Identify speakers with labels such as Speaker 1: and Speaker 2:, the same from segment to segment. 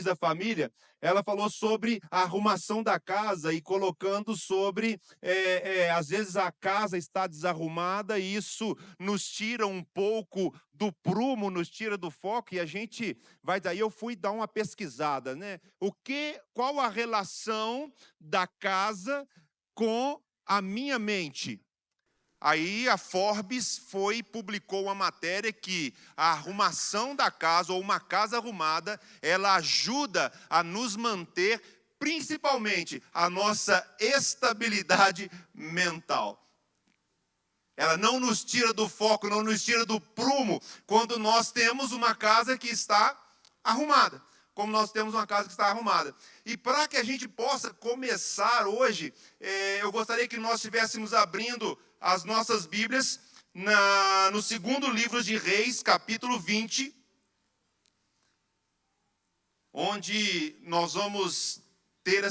Speaker 1: da família, ela falou sobre a arrumação da casa e colocando sobre, às vezes a casa está desarrumada e isso nos tira um pouco do prumo, nos tira do foco e a gente vai daí eu fui dar uma pesquisada, né? Qual a relação da casa com a minha mente? Aí a Forbes foi e publicou uma matéria que a arrumação da casa, ou uma casa arrumada, ela ajuda a nos manter, principalmente, a nossa estabilidade mental. Ela não nos tira do foco, não nos tira do prumo, quando nós temos uma casa que está arrumada. Como nós temos uma casa que está arrumada. E para que a gente possa começar hoje, eu gostaria que nós estivéssemos abrindo as nossas Bíblias no segundo livro de Reis, capítulo 20, onde nós vamos ter o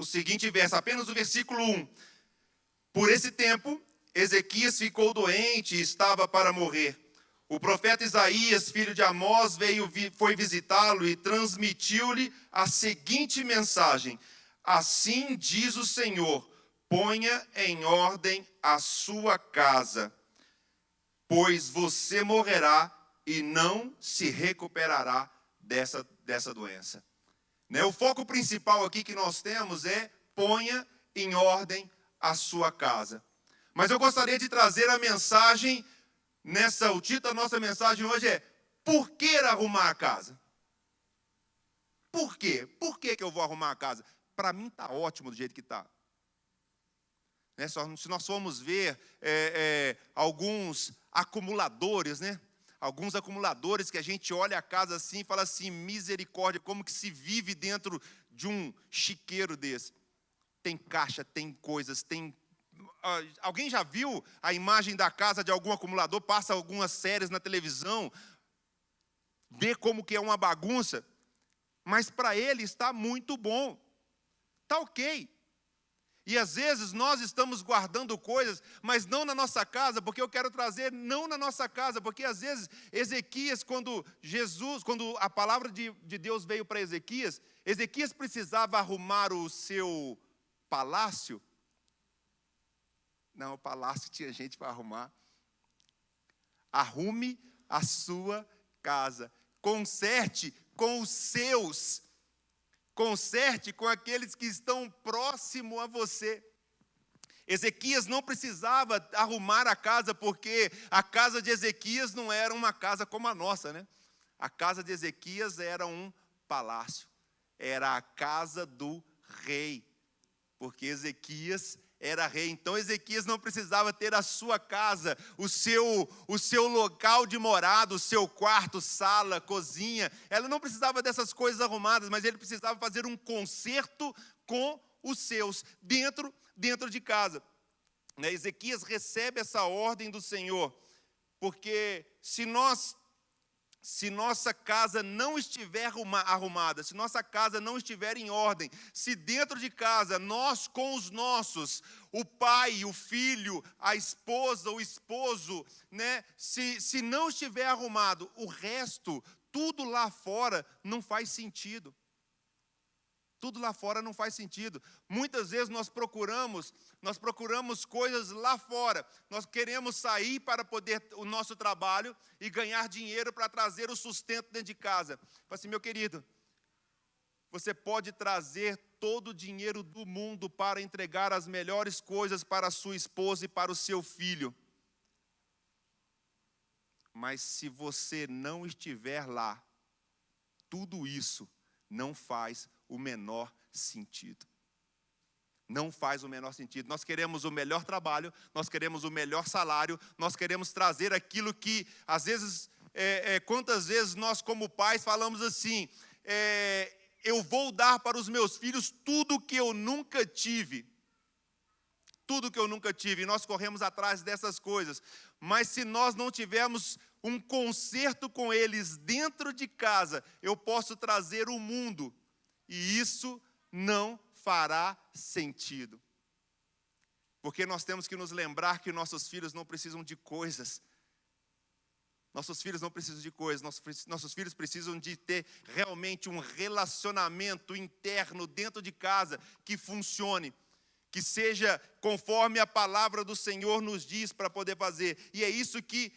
Speaker 1: seguinte verso, apenas o versículo 1. Por esse tempo, Ezequias ficou doente e estava para morrer. O profeta Isaías, filho de Amós, foi visitá-lo e transmitiu-lhe a seguinte mensagem: assim diz o Senhor, ponha em ordem a sua casa, pois você morrerá e não se recuperará dessa doença. O foco principal aqui que nós temos é ponha em ordem a sua casa. Mas eu gostaria de trazer a mensagem, o título da nossa mensagem hoje é por que arrumar a casa? Por quê? Por que eu vou arrumar a casa? Para mim está ótimo do jeito que está. Se nós formos ver alguns acumuladores, alguns acumuladores que a gente olha a casa assim e fala assim, misericórdia, como que se vive dentro de um chiqueiro desse? Tem caixa, tem coisas, tem... Alguém já viu a imagem da casa de algum acumulador? Passa algumas séries na televisão, vê como que é uma bagunça, mas para ele está muito bom, está ok. E às vezes nós estamos guardando coisas, mas não na nossa casa, porque eu quero trazer não na nossa casa, porque às vezes Ezequias, quando a palavra de Deus veio para Ezequias, Ezequias precisava arrumar o seu palácio. Não, o palácio tinha gente para arrumar. Arrume a sua casa, conserte com os seus. Conserte com aqueles que estão próximo a você. Ezequias não precisava arrumar a casa, porque a casa de Ezequias não era uma casa como a nossa, A casa de Ezequias era um palácio. Era a casa do rei. Porque Ezequias era rei. Então Ezequias não precisava ter a sua casa, o seu local de morada, o seu quarto, sala, cozinha. Ela não precisava dessas coisas arrumadas, mas ele precisava fazer um conserto com os seus, dentro de casa. Ezequias recebe essa ordem do Senhor, porque se nossa casa não estiver arrumada, se nossa casa não estiver em ordem, se dentro de casa nós com os nossos, o pai, o filho, a esposa, o esposo, se não estiver arrumado, o resto, tudo lá fora não faz sentido. Tudo lá fora não faz sentido. Muitas vezes nós procuramos coisas lá fora. Nós queremos sair para poder o nosso trabalho e ganhar dinheiro para trazer o sustento dentro de casa. Fala assim, meu querido, você pode trazer todo o dinheiro do mundo para entregar as melhores coisas para a sua esposa e para o seu filho. Mas se você não estiver lá, tudo isso não faz o menor sentido. Não faz o menor sentido. Nós queremos o melhor trabalho, nós queremos o melhor salário, nós queremos trazer aquilo que, às vezes, quantas vezes nós como pais falamos assim, eu vou dar para os meus filhos tudo que eu nunca tive. Tudo que eu nunca tive, e nós corremos atrás dessas coisas. Mas se nós não tivermos um conserto com eles dentro de casa, eu posso trazer o mundo, e isso não fará sentido. Porque nós temos que nos lembrar que nossos filhos não precisam de coisas. Nossos filhos não precisam de coisas, nossos filhos precisam de ter realmente um relacionamento interno dentro de casa que funcione, que seja conforme a palavra do Senhor nos diz para poder fazer. E é isso que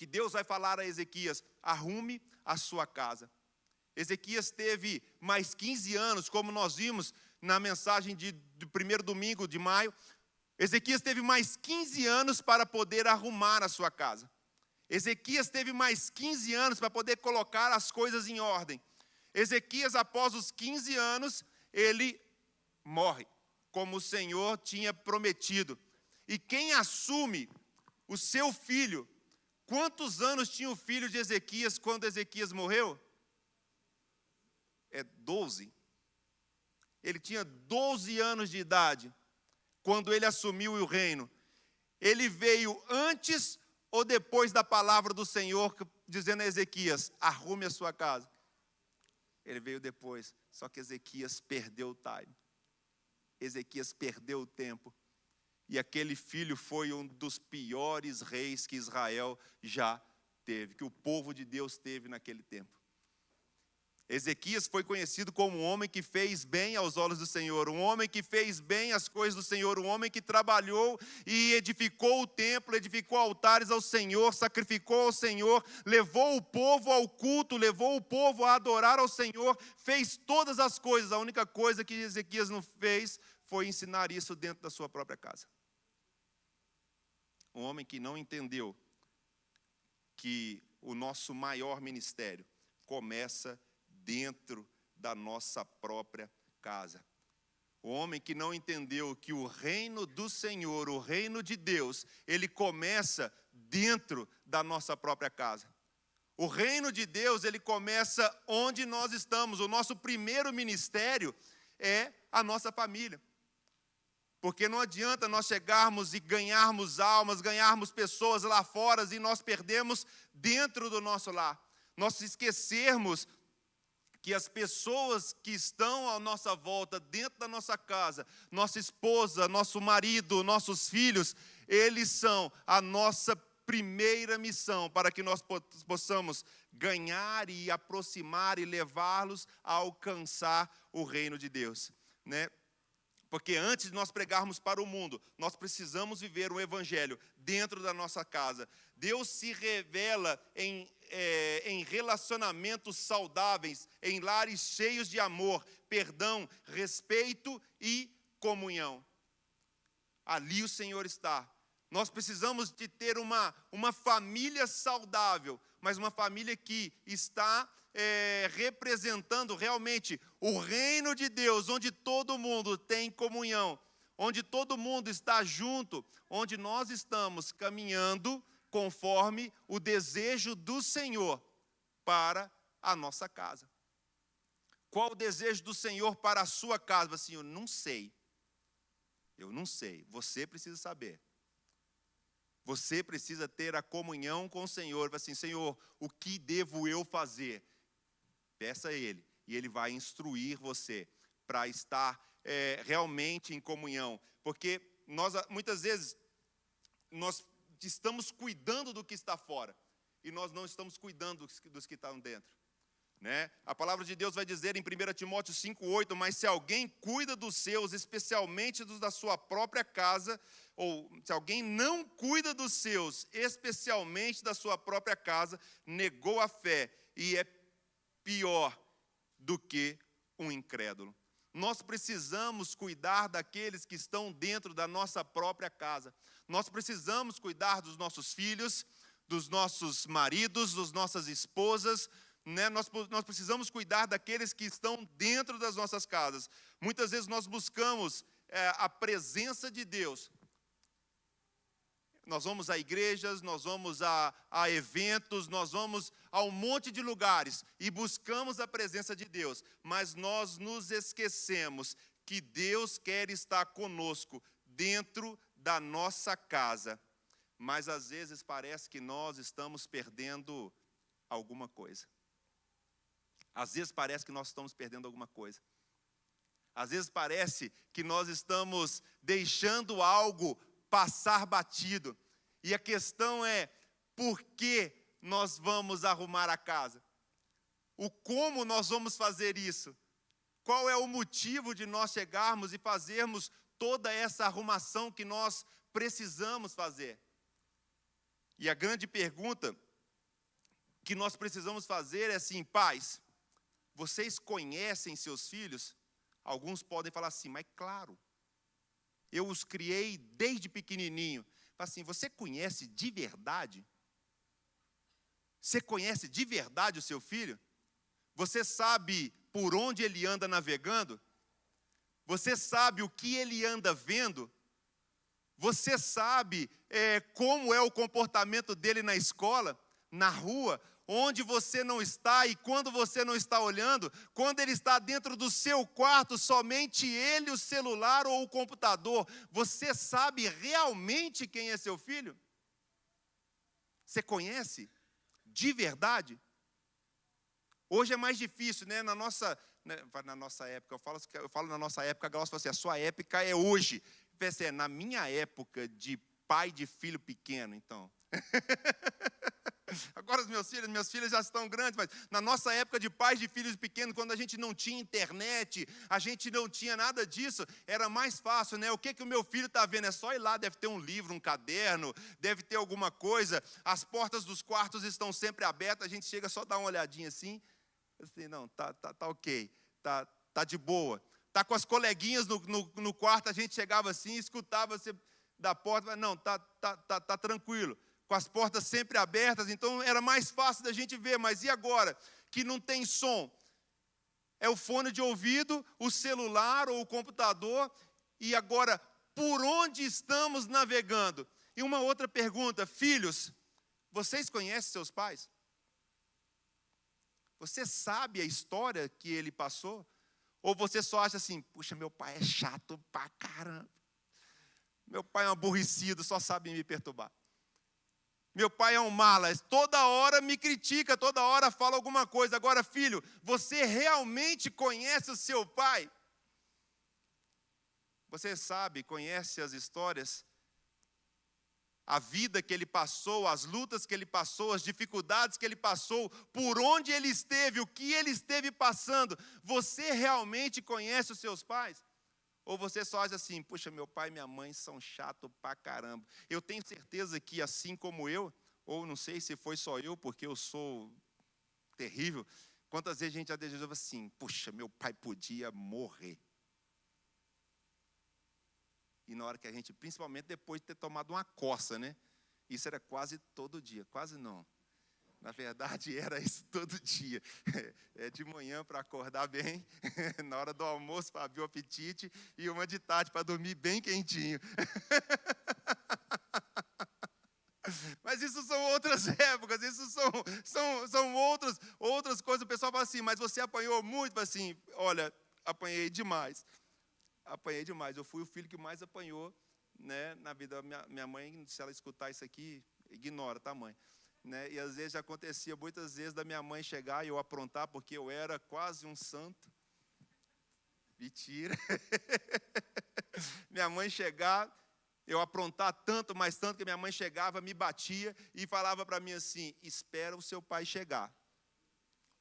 Speaker 1: Deus vai falar a Ezequias: arrume a sua casa. Ezequias teve mais 15 anos, como nós vimos na mensagem do primeiro domingo de maio. Ezequias teve mais 15 anos para poder arrumar a sua casa. Ezequias teve mais 15 anos para poder colocar as coisas em ordem. Ezequias, após os 15 anos, ele morre, como o Senhor tinha prometido. E quem assume o seu filho? Quantos anos tinha o filho de Ezequias quando Ezequias morreu? 12. Ele tinha 12 anos de idade quando ele assumiu o reino. Ele veio antes ou depois da palavra do Senhor dizendo a Ezequias: arrume a sua casa? Ele veio depois, só que Ezequias perdeu o time. Ezequias perdeu o tempo. E aquele filho foi um dos piores reis que Israel já teve, que o povo de Deus teve naquele tempo. Ezequias foi conhecido como um homem que fez bem aos olhos do Senhor, um homem que fez bem as coisas do Senhor, um homem que trabalhou e edificou o templo, edificou altares ao Senhor, sacrificou ao Senhor, levou o povo ao culto, levou o povo a adorar ao Senhor, fez todas as coisas. A única coisa que Ezequias não fez foi ensinar isso dentro da sua própria casa. Um homem que não entendeu que o nosso maior ministério começa dentro da nossa própria casa. O homem que não entendeu que o reino do Senhor, o reino de Deus, ele começa dentro da nossa própria casa. O reino de Deus, ele começa onde nós estamos. O nosso primeiro ministério é a nossa família. Porque não adianta nós chegarmos e ganharmos almas, ganharmos pessoas lá fora e nós perdemos dentro do nosso lar. Nós esquecermos que as pessoas que estão à nossa volta, dentro da nossa casa, nossa esposa, nosso marido, nossos filhos, eles são a nossa primeira missão para que nós possamos ganhar e aproximar e levá-los a alcançar o reino de Deus, né? Porque antes de nós pregarmos para o mundo, nós precisamos viver o evangelho dentro da nossa casa. Deus se revela em relacionamentos saudáveis, em lares cheios de amor, perdão, respeito e comunhão. Ali o Senhor está. Nós precisamos de ter uma família saudável, mas uma família que está representando realmente o reino de Deus, onde todo mundo tem comunhão, onde todo mundo está junto, onde nós estamos caminhando conforme o desejo do Senhor para a nossa casa. Qual o desejo do Senhor para a sua casa? Assim, eu não sei, você precisa saber. Você precisa ter a comunhão com o Senhor. Assim, Senhor, o que devo eu fazer? Peça a Ele, e Ele vai instruir você para estar realmente em comunhão. Porque muitas vezes, nós estamos cuidando do que está fora, e nós não estamos cuidando dos que estão dentro. Né? A palavra de Deus vai dizer em 1 Timóteo 5,8, mas se alguém cuida dos seus, especialmente dos da sua própria casa, ou se alguém não cuida dos seus, especialmente da sua própria casa, negou a fé e é pior do que um incrédulo. Nós precisamos cuidar daqueles que estão dentro da nossa própria casa. Nós precisamos cuidar dos nossos filhos, dos nossos maridos, das nossas esposas, né? Nós precisamos cuidar daqueles que estão dentro das nossas casas. Muitas vezes nós buscamos a presença de Deus. Nós vamos a igrejas, nós vamos a eventos, nós vamos a um monte de lugares e buscamos a presença de Deus. Mas nós nos esquecemos que Deus quer estar conosco dentro da nossa casa. Mas às vezes parece que nós estamos perdendo alguma coisa. Às vezes parece que nós estamos perdendo alguma coisa. Às vezes parece que nós estamos deixando algo passar batido. E a questão é, por que nós vamos arrumar a casa. O como nós vamos fazer isso. Qual é o motivo de nós chegarmos e fazermos toda essa arrumação que nós precisamos fazer. E a grande pergunta que nós precisamos fazer é assim: pais, vocês conhecem seus filhos? Alguns podem falar assim, mas claro, eu os criei desde pequenininho. Fala assim, você conhece de verdade? Você conhece de verdade o seu filho? Você sabe por onde ele anda navegando? Você sabe o que ele anda vendo? Você sabe como é o comportamento dele na escola, na rua, onde você não está e quando você não está olhando, quando ele está dentro do seu quarto, somente ele, o celular ou o computador. Você sabe realmente quem é seu filho? Você conhece? De verdade? Hoje é mais difícil, né? Na nossa época, eu falo na nossa época, a Glaucia fala assim, a sua época é hoje. Pensei, na minha época de pai de filho pequeno, então. Agora os minhas filhas já estão grandes, mas na nossa época de pais de filhos pequenos, quando a gente não tinha internet, a gente não tinha nada disso, era mais fácil, né? O que o meu filho está vendo? É só ir lá, deve ter um livro, um caderno, deve ter alguma coisa. As portas dos quartos estão sempre abertas, a gente chega só dar uma olhadinha assim, não, tá ok, tá de boa. Tá com as coleguinhas no quarto, a gente chegava assim, escutava você da porta, não, tá tranquilo. Com as portas sempre abertas, então era mais fácil da gente ver. Mas e agora, que não tem som? É o fone de ouvido, o celular ou o computador, e agora, por onde estamos navegando? E uma outra pergunta, filhos, vocês conhecem seus pais? Você sabe a história que ele passou? Ou você só acha assim, puxa, meu pai é chato pra caramba. Meu pai é um aborrecido, só sabe me perturbar. Meu pai é um mala, toda hora me critica, toda hora fala alguma coisa. Agora, filho, você realmente conhece o seu pai? Você sabe, conhece as histórias? A vida que ele passou, as lutas que ele passou, as dificuldades que ele passou, por onde ele esteve, o que ele esteve passando. Você realmente conhece os seus pais? Ou você só acha assim, puxa, meu pai e minha mãe são chatos pra caramba. Eu tenho certeza que assim como eu, ou não sei se foi só eu, porque eu sou terrível, quantas vezes a gente já desejava assim, puxa, meu pai podia morrer. E na hora que a gente, principalmente depois de ter tomado uma coça, né? Isso era quase todo dia, quase não. Na verdade, era isso todo dia. De manhã para acordar bem, na hora do almoço para abrir o apetite, e uma de tarde para dormir bem quentinho. Mas isso são outras épocas, isso são outras coisas. O pessoal fala assim, mas você apanhou muito? Fala assim, olha, apanhei demais. Apanhei demais. Eu fui o filho que mais apanhou, né, na vida. Minha mãe, se ela escutar isso aqui, ignora, tá, mãe? Né? E às vezes já acontecia, muitas vezes, da minha mãe chegar e eu aprontar, porque eu era quase um santo. Mentira. Minha mãe chegar, eu aprontar tanto, mas tanto, que minha mãe chegava, me batia e falava para mim assim, espera o seu pai chegar.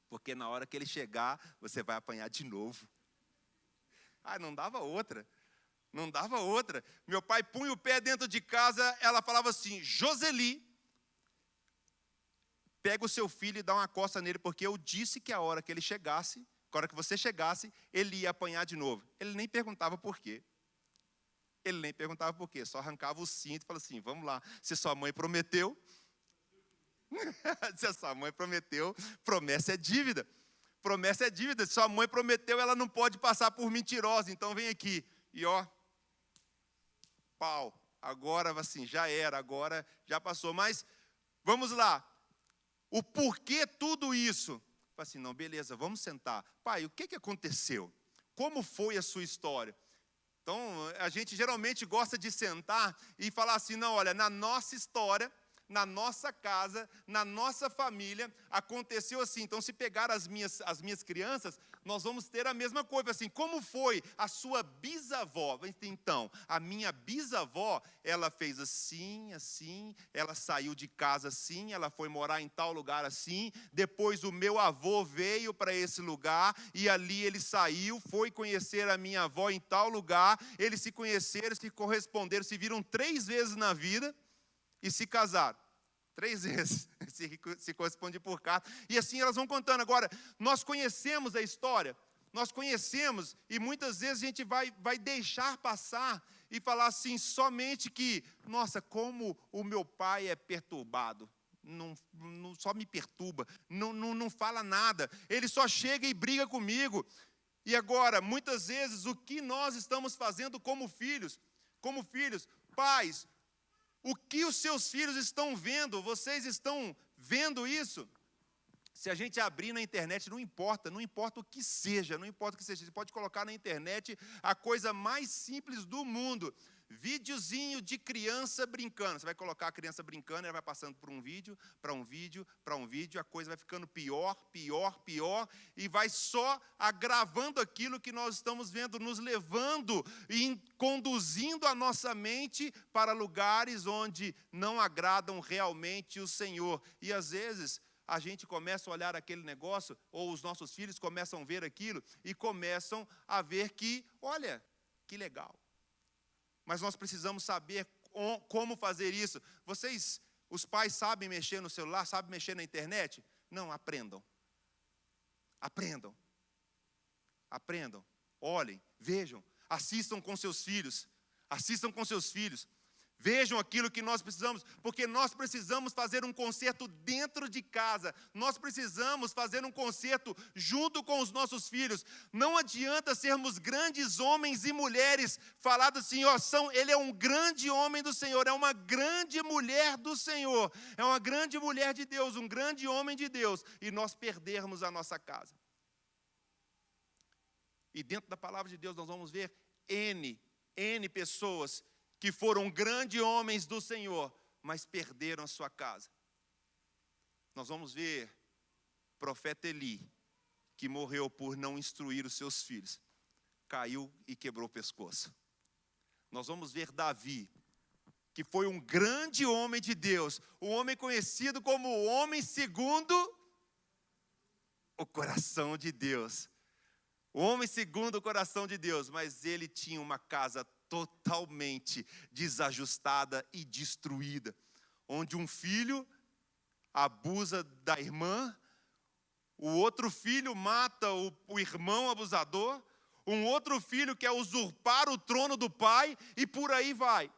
Speaker 1: Porque na hora que ele chegar, você vai apanhar de novo. Ah, não dava outra. Não dava outra. Meu pai punha o pé dentro de casa, ela falava assim, Joseli, pega o seu filho e dá uma coça nele, porque eu disse que a hora que ele chegasse, a hora que você chegasse, ele ia apanhar de novo. Ele nem perguntava por quê. Ele nem perguntava por quê, só arrancava o cinto e falava assim, vamos lá, se sua mãe prometeu, se a sua mãe prometeu, promessa é dívida. Promessa é dívida, se sua mãe prometeu, ela não pode passar por mentirosa, então vem aqui. E ó, pau, agora assim, já era, agora já passou. Mas, vamos lá, o porquê tudo isso? Falei assim, não, beleza, vamos sentar. Pai, o que aconteceu? Como foi a sua história? Então, a gente geralmente gosta de sentar e falar assim, não, olha, na nossa história, na nossa casa, na nossa família, aconteceu assim. Então, se pegar as minhas crianças, nós vamos ter a mesma coisa. Assim, como foi a sua bisavó? Então, a minha bisavó, ela fez assim, assim, ela saiu de casa assim, ela foi morar em tal lugar assim, depois o meu avô veio para esse lugar, e ali ele saiu, foi conhecer a minha avó em tal lugar, eles se conheceram, se corresponderam, se viram 3 vezes na vida, e se casaram. 3 vezes, se corresponde por carta. E assim elas vão contando. Agora, nós conhecemos a história, nós conhecemos, e muitas vezes a gente vai deixar passar, e falar assim, somente que, nossa, como o meu pai é perturbado. Só me perturba, não fala nada, ele só chega e briga comigo. E agora, muitas vezes, o que nós estamos fazendo como filhos, pais, o que os seus filhos estão vendo? Vocês estão vendo isso? Se a gente abrir na internet, não importa o que seja, você pode colocar na internet a coisa mais simples do mundo, videozinho de criança brincando. Você vai colocar a criança brincando, ela vai passando por um vídeo, para um vídeo, para um vídeo, a coisa vai ficando pior, e vai só agravando aquilo que nós estamos vendo, nos levando e conduzindo a nossa mente para lugares onde não agradam realmente o Senhor. E às vezes a gente começa a olhar aquele negócio, ou os nossos filhos começam a ver aquilo, e começam a ver que, olha, que legal. Mas nós precisamos saber como fazer isso. Vocês, os pais, sabem mexer no celular, sabem mexer na internet? Não, aprendam. Aprendam. Olhem, vejam, assistam com seus filhos. Vejam aquilo que nós precisamos, porque nós precisamos fazer um concerto dentro de casa, nós precisamos fazer um concerto junto com os nossos filhos. Não adianta sermos grandes homens e mulheres, falado assim, ele é um grande homem do Senhor, é uma grande mulher do Senhor, é uma grande mulher de Deus, um grande homem de Deus, e nós perdermos a nossa casa. E dentro da palavra de Deus nós vamos ver N pessoas que foram grandes homens do Senhor, mas perderam a sua casa. Nós vamos ver o profeta Eli, que morreu por não instruir os seus filhos, caiu e quebrou o pescoço. Nós vamos ver Davi, que foi um grande homem de Deus, um homem conhecido como o homem segundo o coração de Deus. O homem segundo o coração de Deus, mas ele tinha uma casa totalmente desajustada e destruída, onde um filho abusa da irmã, o outro filho mata o irmão abusador, um outro filho quer usurpar o trono do pai, e por aí vai.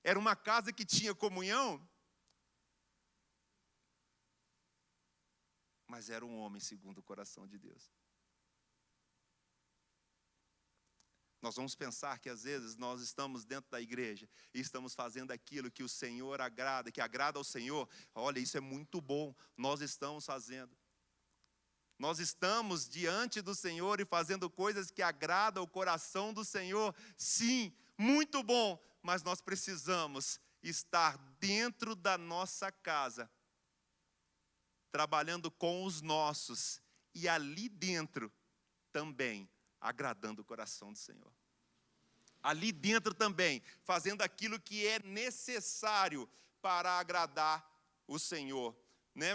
Speaker 1: Era uma casa que tinha comunhão, mas era um homem segundo o coração de Deus. Nós vamos pensar que às vezes nós estamos dentro da igreja e estamos fazendo aquilo que o Senhor agrada, que agrada ao Senhor. Olha, isso é muito bom, nós estamos fazendo. Nós estamos diante do Senhor e fazendo coisas que agradam o coração do Senhor. Sim, muito bom, mas nós precisamos estar dentro da nossa casa, trabalhando com os nossos, e ali dentro também agradando o coração do Senhor. Ali dentro também, fazendo aquilo que é necessário para agradar o Senhor.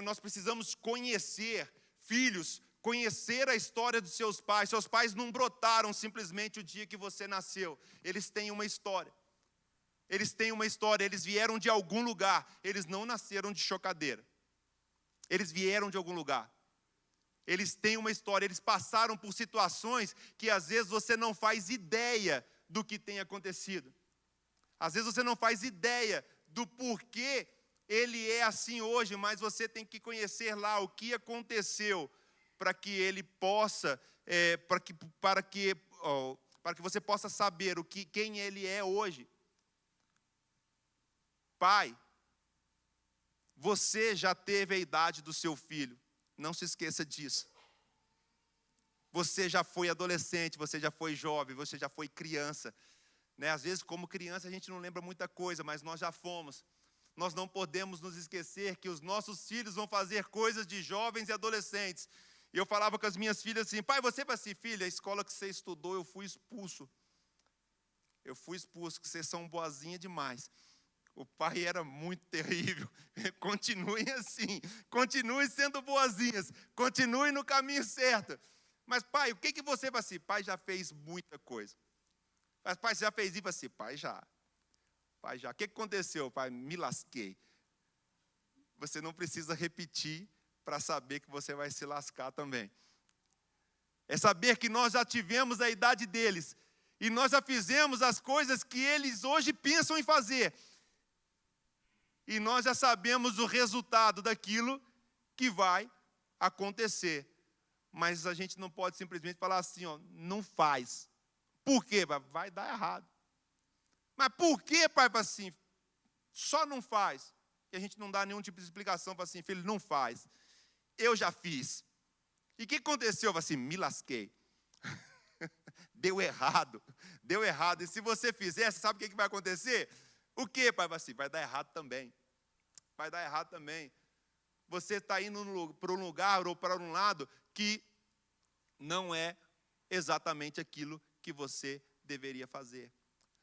Speaker 1: Nós precisamos conhecer, filhos, conhecer a história dos seus pais. Seus pais não brotaram simplesmente o dia que você nasceu. Eles têm uma história. Eles vieram de algum lugar. Eles não nasceram de chocadeira. Eles vieram de algum lugar. Eles têm uma história, eles passaram por situações que às vezes você não faz ideia do que tem acontecido. Às vezes você não faz ideia do porquê ele é assim hoje, mas você tem que conhecer lá o que aconteceu para que ele possa, para que você possa saber quem ele é hoje. Pai, você já teve a idade do seu filho. Não se esqueça disso. Você já foi adolescente, você já foi jovem, você já foi criança. Às vezes, como criança, a gente não lembra muita coisa, mas nós já fomos. Nós não podemos nos esquecer que os nossos filhos vão fazer coisas de jovens e adolescentes. E eu falava com as minhas filhas assim: pai, você vai assim, filha, a escola que você estudou, eu fui expulso. Eu fui expulso, que vocês são boazinha demais. O pai era muito terrível. Continuem assim, continuem sendo boazinhas, continuem no caminho certo. Mas pai, o que você vai assim? Pai já fez muita coisa. Mas pai, você já fez isso assim? Pai já. Pai já. O que aconteceu, pai? Me lasquei. Você não precisa repetir para saber que você vai se lascar também. É saber que nós já tivemos a idade deles. E nós já fizemos as coisas que eles hoje pensam em fazer. E nós já sabemos o resultado daquilo que vai acontecer. Mas a gente não pode simplesmente falar assim, ó, não faz. Por quê? Vai dar errado. Mas por que, pai, assim? Só não faz. E a gente não dá nenhum tipo de explicação para assim, filho, não faz. Eu já fiz. E o que aconteceu? Assim, me lasquei. Deu errado. Deu errado. E se você fizer, você sabe o que vai acontecer? O que, pai? Assim, vai dar errado também. Vai dar errado também. Você está indo para um lugar ou para um lado que não é exatamente aquilo que você deveria fazer.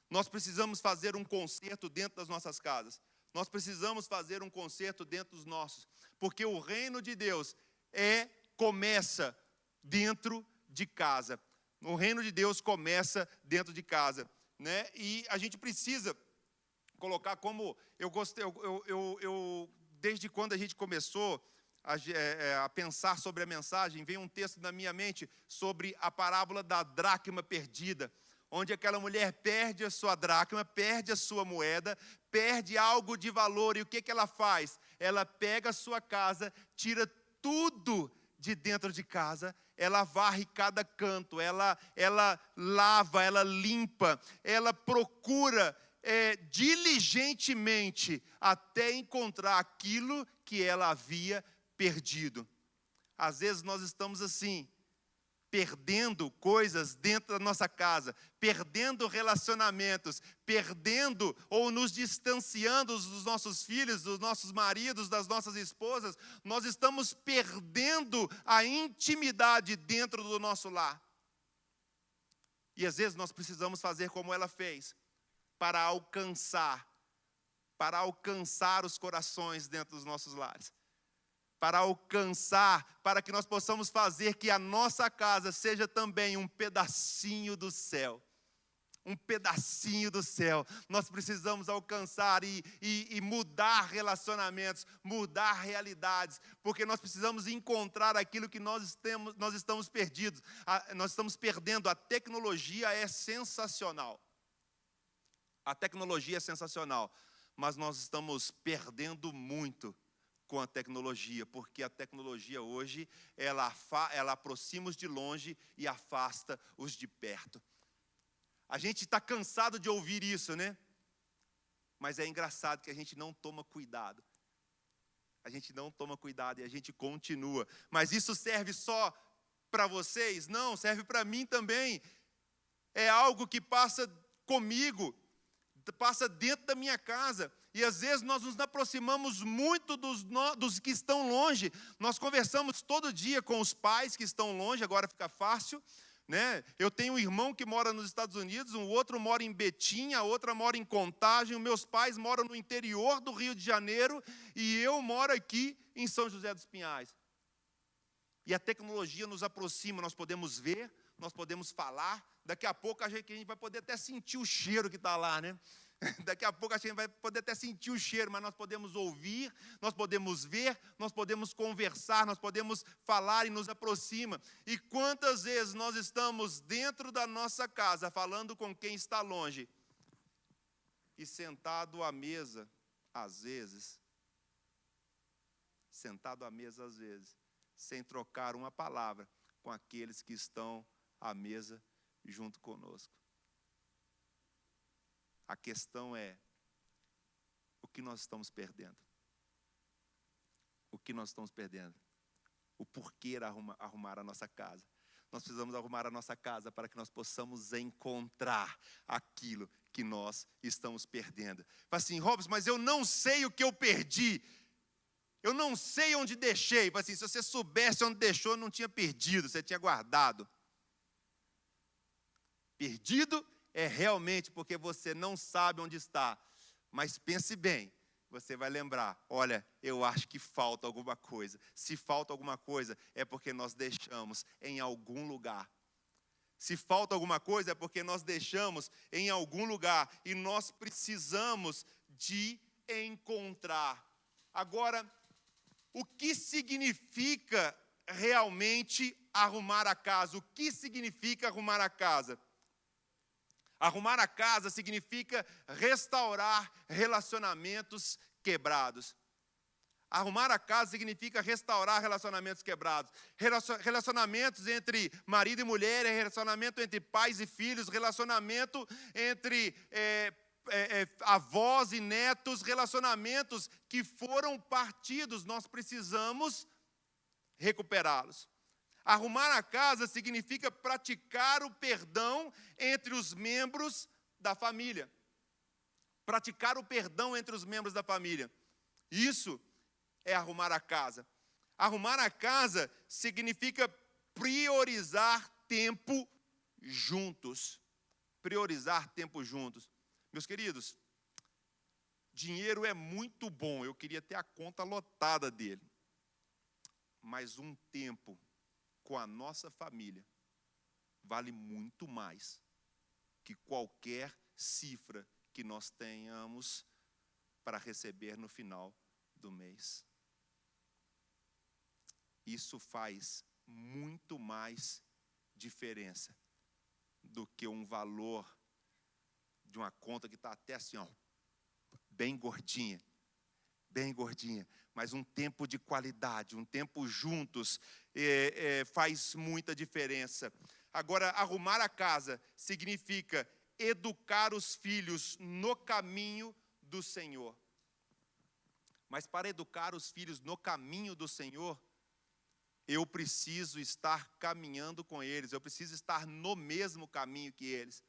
Speaker 1: Nós precisamos fazer um conserto dentro das nossas casas. Nós precisamos fazer um conserto dentro dos nossos. Porque o reino de Deus começa dentro de casa. O reino de Deus começa dentro de casa, né? E a gente precisa colocar como desde quando a gente começou a pensar sobre a mensagem, veio um texto na minha mente sobre a parábola da dracma perdida, onde aquela mulher perde a sua dracma, perde a sua moeda, perde algo de valor, e o que ela faz? Ela pega a sua casa, tira tudo de dentro de casa, ela varre cada canto, ela lava, ela limpa, ela procura diligentemente até encontrar aquilo que ela havia perdido. Às vezes nós estamos assim, perdendo coisas dentro da nossa casa, perdendo relacionamentos, perdendo ou nos distanciando dos nossos filhos, dos nossos maridos, das nossas esposas. Nós estamos perdendo a intimidade dentro do nosso lar. E às vezes nós precisamos fazer como ela fez, para alcançar os corações dentro dos nossos lares. Para alcançar, para que nós possamos fazer que a nossa casa seja também um pedacinho do céu. Um pedacinho do céu. Nós precisamos alcançar e mudar relacionamentos, mudar realidades, porque nós precisamos encontrar aquilo que nós estamos perdidos. Nós estamos perdendo. A tecnologia é sensacional. A tecnologia é sensacional, mas nós estamos perdendo muito com a tecnologia, porque a tecnologia hoje, ela aproxima os de longe e afasta os de perto. A gente está cansado de ouvir isso, né? Mas é engraçado que a gente não toma cuidado. A gente não toma cuidado e a gente continua. Mas isso serve só para vocês? Não, serve para mim também. É algo que passa comigo, passa dentro da minha casa. E às vezes nós nos aproximamos muito dos que estão longe. Nós conversamos todo dia com os pais que estão longe, agora fica fácil, né? Eu tenho um irmão que mora nos Estados Unidos, um outro mora em Betim, a outra mora em Contagem, os meus pais moram no interior do Rio de Janeiro e eu moro aqui em São José dos Pinhais. E a tecnologia nos aproxima, nós podemos ver, nós podemos falar, daqui a pouco a gente vai poder até sentir o cheiro que está lá, né? Daqui a pouco a gente vai poder até sentir o cheiro, mas nós podemos ouvir, nós podemos ver, nós podemos conversar, nós podemos falar e nos aproxima. E quantas vezes nós estamos dentro da nossa casa, falando com quem está longe, e sentado à mesa, às vezes, sem trocar uma palavra com aqueles que estão à mesa junto conosco. A questão é, o que nós estamos perdendo? O que nós estamos perdendo? O porquê arrumar a nossa casa? Nós precisamos arrumar a nossa casa para que nós possamos encontrar aquilo que nós estamos perdendo. Fala assim, Robson, mas eu não sei o que eu perdi. Eu não sei onde deixei. Fala assim, se você soubesse onde deixou, não tinha perdido, você tinha guardado. Perdido é realmente porque você não sabe onde está. Mas pense bem, você vai lembrar, olha, eu acho que falta alguma coisa. Se falta alguma coisa, é porque nós deixamos em algum lugar. Se falta alguma coisa, é porque nós deixamos em algum lugar. E nós precisamos de encontrar. Agora, o que significa realmente arrumar a casa? O que significa arrumar a casa? Arrumar a casa significa restaurar relacionamentos quebrados. Arrumar a casa significa restaurar relacionamentos quebrados. Relacionamentos entre marido e mulher, relacionamento entre pais e filhos, relacionamento entre avós e netos, relacionamentos que foram partidos, nós precisamos recuperá-los. Arrumar a casa significa praticar o perdão entre os membros da família. Praticar o perdão entre os membros da família. Isso é arrumar a casa. Arrumar a casa significa priorizar tempo juntos. Priorizar tempo juntos. Meus queridos, dinheiro é muito bom. Eu queria ter a conta lotada dele. Mas um tempo com a nossa família vale muito mais que qualquer cifra que nós tenhamos para receber no final do mês. Isso faz muito mais diferença do que um valor de uma conta que está até assim, ó, bem gordinha, mas um tempo de qualidade, um tempo juntos, faz muita diferença. Agora, arrumar a casa significa educar os filhos no caminho do Senhor. Mas para educar os filhos no caminho do Senhor, eu preciso estar caminhando com eles, eu preciso estar no mesmo caminho que eles.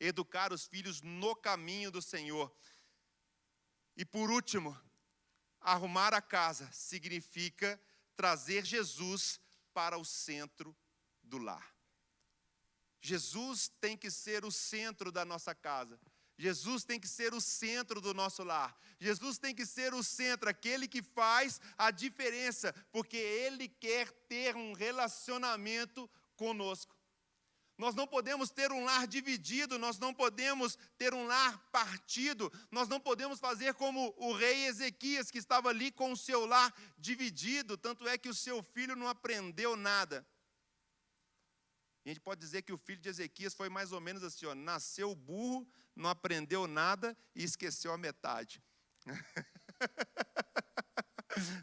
Speaker 1: Educar os filhos no caminho do Senhor. E por último, arrumar a casa significa trazer Jesus para o centro do lar. Jesus tem que ser o centro da nossa casa. Jesus tem que ser o centro do nosso lar. Jesus tem que ser o centro, aquele que faz a diferença, porque Ele quer ter um relacionamento conosco. Nós não podemos ter um lar dividido, nós não podemos ter um lar partido, nós não podemos fazer como o rei Ezequias, que estava ali com o seu lar dividido, tanto é que o seu filho não aprendeu nada. E a gente pode dizer que o filho de Ezequias foi mais ou menos assim, ó, nasceu burro, não aprendeu nada e esqueceu a metade.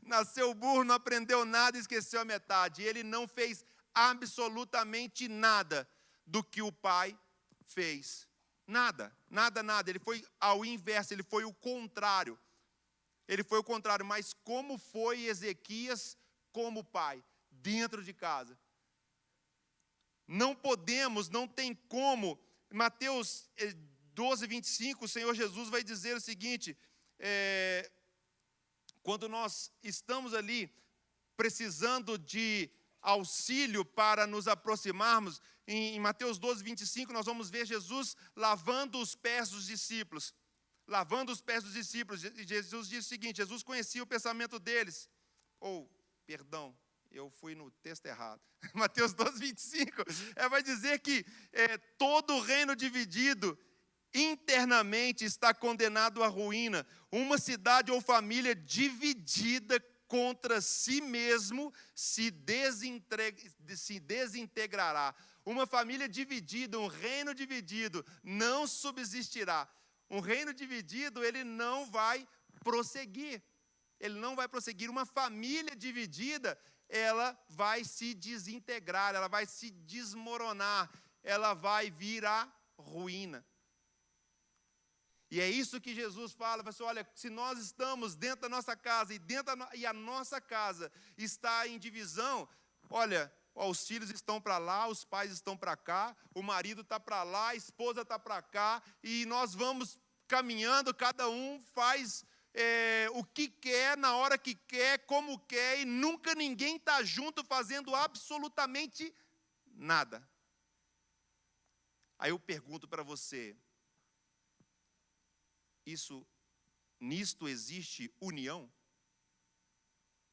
Speaker 1: Nasceu burro, não aprendeu nada e esqueceu a metade. E ele não fez absolutamente nada do que o pai fez. Nada. Ele foi ao inverso, ele foi o contrário. Mas como foi Ezequias como pai, dentro de casa? Não podemos, não tem como. Mateus 12, 25, o Senhor Jesus vai dizer o seguinte, quando nós estamos ali precisando de auxílio para nos aproximarmos, em Mateus 12, 25, nós vamos ver Jesus lavando os pés dos discípulos. Lavando os pés dos discípulos. Jesus diz o seguinte, Jesus conhecia o pensamento deles. Perdão, eu fui no texto errado. Mateus 12, 25, vai dizer que todo reino dividido internamente está condenado à ruína. Uma cidade ou família dividida contra si mesmo se desintegrará. Uma família dividida, um reino dividido não subsistirá. Um reino dividido, ele não vai prosseguir. Uma família dividida, ela vai se desintegrar, ela vai se desmoronar, ela vai vir à ruína. E é isso que Jesus fala, pessoal, olha, se nós estamos dentro da nossa casa e a nossa casa está em divisão, olha, Ó, os filhos estão para lá, os pais estão para cá, o marido está para lá, a esposa está para cá, e nós vamos caminhando, cada um faz o que quer, na hora que quer, como quer, e nunca ninguém está junto fazendo absolutamente nada. Aí eu pergunto para você, nisto existe união?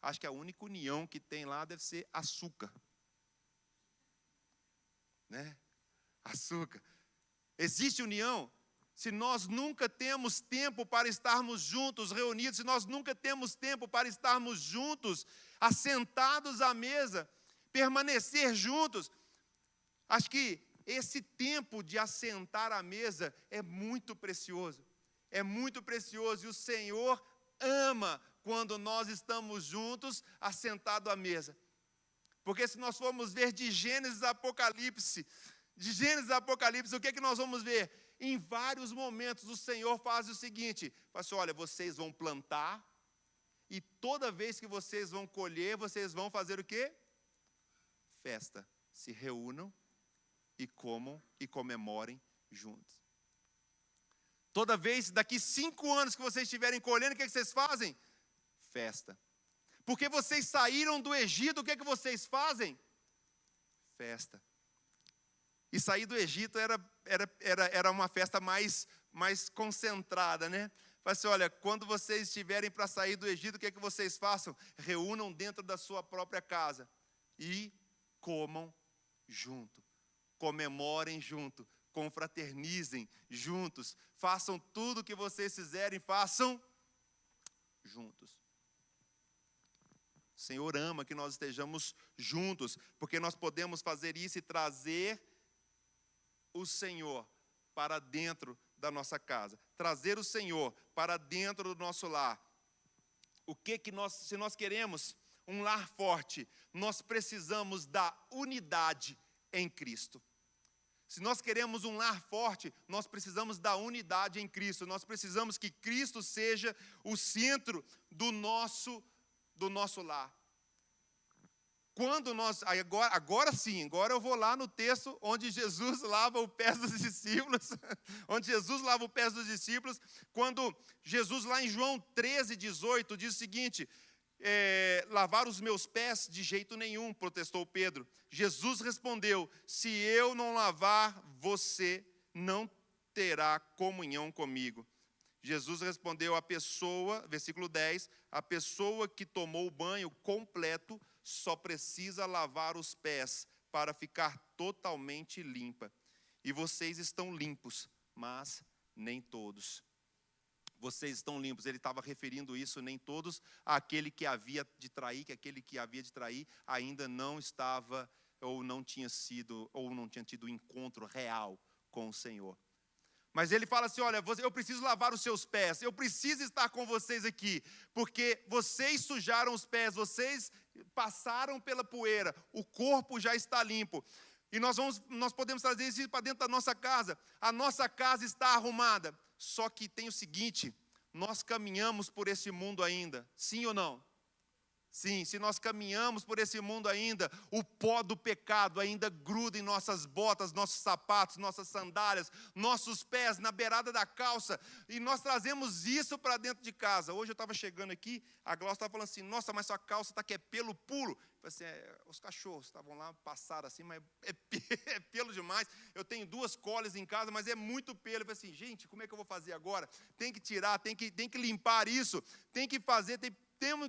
Speaker 1: Acho que a única união que tem lá deve ser açúcar. Né? Açúcar. Existe união? Se nós nunca temos tempo para estarmos juntos, reunidos, se nós nunca temos tempo para estarmos juntos, assentados à mesa, permanecer juntos, acho que esse tempo de assentar à mesa é muito precioso. É muito precioso e o Senhor ama quando nós estamos juntos, assentados à mesa. Porque se nós formos ver de Gênesis a Apocalipse, o que é que nós vamos ver? Em vários momentos o Senhor faz o seguinte, fala assim, olha, vocês vão plantar, e toda vez que vocês vão colher, vocês vão fazer o quê? Festa. Se reúnam e comam e comemorem juntos. Toda vez, daqui 5 anos que vocês estiverem colhendo, o que é que vocês fazem? Festa. Porque vocês saíram do Egito, o que é que vocês fazem? Festa. E sair do Egito era uma festa mais concentrada, né? Fala assim, olha, quando vocês estiverem para sair do Egito, o que é que vocês façam? Reúnam dentro da sua própria casa e comam junto, comemorem junto, confraternizem juntos, façam tudo o que vocês fizerem, façam juntos. O Senhor ama que nós estejamos juntos, porque nós podemos fazer isso e trazer o Senhor para dentro da nossa casa, trazer o Senhor para dentro do nosso lar. Se nós queremos um lar forte, nós precisamos da unidade em Cristo. Se nós queremos um lar forte, nós precisamos da unidade em Cristo. Nós precisamos que Cristo seja o centro do nosso lar. Quando nós, agora sim, agora eu vou lá no texto onde Jesus lava o pé dos discípulos, quando Jesus lá em João 13:18 diz o seguinte, lavar os meus pés de jeito nenhum, protestou Pedro. Jesus respondeu, se eu não lavar, você não terá comunhão comigo. Jesus respondeu, versículo 10, a pessoa que tomou o banho completo só precisa lavar os pés para ficar totalmente limpa. E vocês estão limpos, mas nem todos. Vocês estão limpos. Ele estava referindo isso, nem todos, àquele que havia de trair, que aquele que havia de trair ainda não estava, ou não tinha tido um encontro real com o Senhor. Mas ele fala assim, olha, eu preciso lavar os seus pés, eu preciso estar com vocês aqui, porque vocês sujaram os pés, vocês passaram pela poeira, o corpo já está limpo. E nós podemos trazer isso para dentro da nossa casa, a nossa casa está arrumada. Só que tem o seguinte, nós caminhamos por esse mundo ainda, sim ou não? Sim, se nós caminhamos por esse mundo ainda, o pó do pecado ainda gruda em nossas botas, nossos sapatos, nossas sandálias, nossos pés, na beirada da calça, e nós trazemos isso para dentro de casa. Hoje eu estava chegando aqui, a Glaucia estava falando assim, nossa, mas sua calça está que é pelo puro. Eu falei assim, os cachorros estavam lá, passaram assim, mas é pelo demais. Eu tenho 2 coles em casa, mas é muito pelo. Eu falei assim, gente, como é que eu vou fazer agora? Tem que tirar, tem que limpar isso, tem que fazer,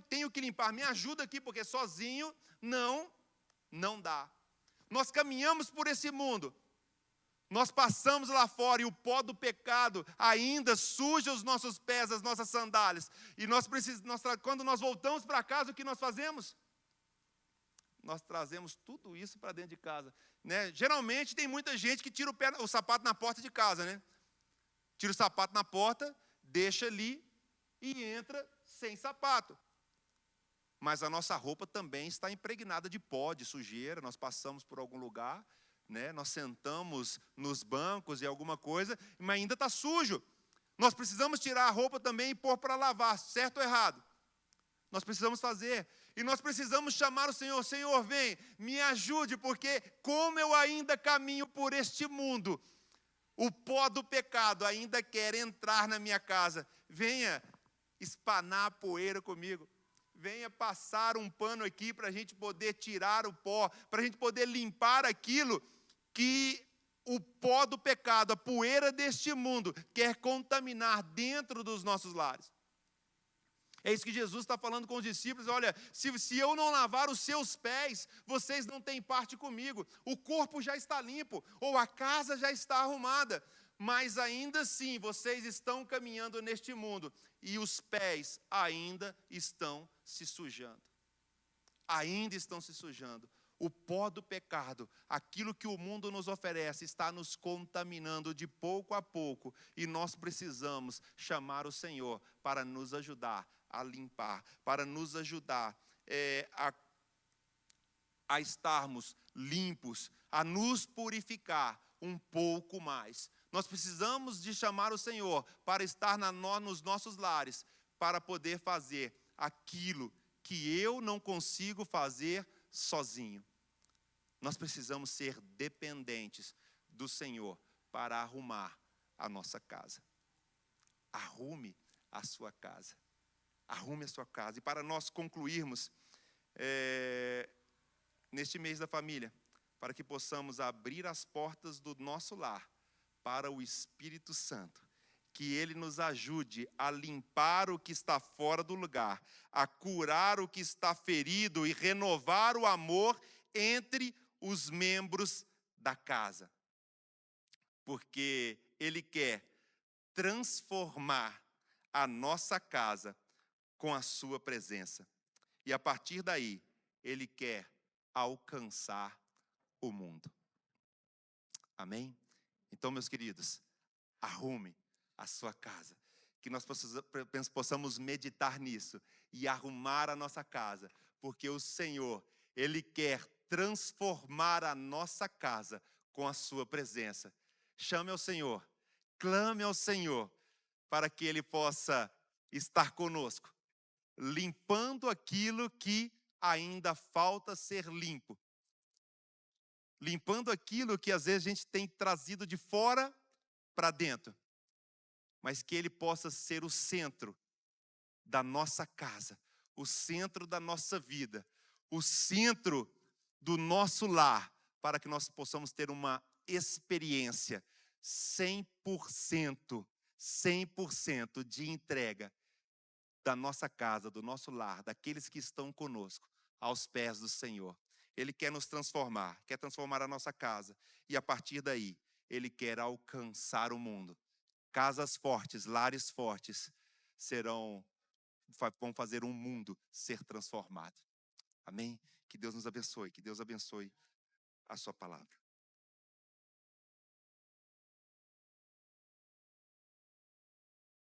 Speaker 1: tenho que limpar, me ajuda aqui, porque sozinho não dá. Nós caminhamos por esse mundo, nós passamos lá fora e o pó do pecado ainda suja os nossos pés, as nossas sandálias. E quando nós voltamos para casa, o que nós fazemos? Nós trazemos tudo isso para dentro de casa. Né? Geralmente tem muita gente que tira o sapato na porta de casa, né? Tira o sapato na porta, deixa ali e entra sem sapato. Mas a nossa roupa também está impregnada de pó, de sujeira. Nós passamos por algum lugar, né? Nós sentamos nos bancos e alguma coisa, mas ainda está sujo. Nós precisamos tirar a roupa também e pôr para lavar, certo ou errado? Nós precisamos fazer. E nós precisamos chamar o Senhor. Senhor, vem, me ajude, porque como eu ainda caminho por este mundo, o pó do pecado ainda quer entrar na minha casa. Venha espanar a poeira comigo. Venha passar um pano aqui para a gente poder tirar o pó, para a gente poder limpar aquilo que o pó do pecado, a poeira deste mundo, quer contaminar dentro dos nossos lares. É isso que Jesus está falando com os discípulos. Olha, se eu não lavar os seus pés, vocês não têm parte comigo. O corpo já está limpo, ou a casa já está arrumada, mas ainda assim vocês estão caminhando neste mundo, e os pés ainda estão se sujando. Ainda estão se sujando. O pó do pecado, aquilo que o mundo nos oferece, está nos contaminando de pouco a pouco, e nós precisamos chamar o Senhor para nos ajudar a limpar, para nos ajudar a estarmos limpos, a nos purificar um pouco mais. Nós precisamos de chamar o Senhor para estar nos nossos lares, para poder fazer aquilo que eu não consigo fazer sozinho. Nós precisamos ser dependentes do Senhor para arrumar a nossa casa. Arrume a sua casa. Arrume a sua casa. E para nós concluirmos neste mês da família, para que possamos abrir as portas do nosso lar para o Espírito Santo, que Ele nos ajude a limpar o que está fora do lugar, a curar o que está ferido e renovar o amor entre os membros da casa. Porque Ele quer transformar a nossa casa com a sua presença. E a partir daí, Ele quer alcançar o mundo. Amém? Então, meus queridos, arrume a sua casa. Que nós possamos meditar nisso e arrumar a nossa casa. Porque o Senhor, Ele quer transformar a nossa casa com a sua presença. Chame ao Senhor, clame ao Senhor, para que Ele possa estar conosco, limpando aquilo que ainda falta ser limpo. Limpando aquilo que às vezes a gente tem trazido de fora para dentro. Mas que Ele possa ser o centro da nossa casa, o centro da nossa vida, o centro do nosso lar, para que nós possamos ter uma experiência 100% de entrega da nossa casa, do nosso lar, daqueles que estão conosco, aos pés do Senhor. Ele quer nos transformar, quer transformar a nossa casa, e a partir daí, Ele quer alcançar o mundo. Casas fortes, lares fortes, vão fazer um mundo ser transformado. Amém? Que Deus nos abençoe, que Deus abençoe a sua palavra.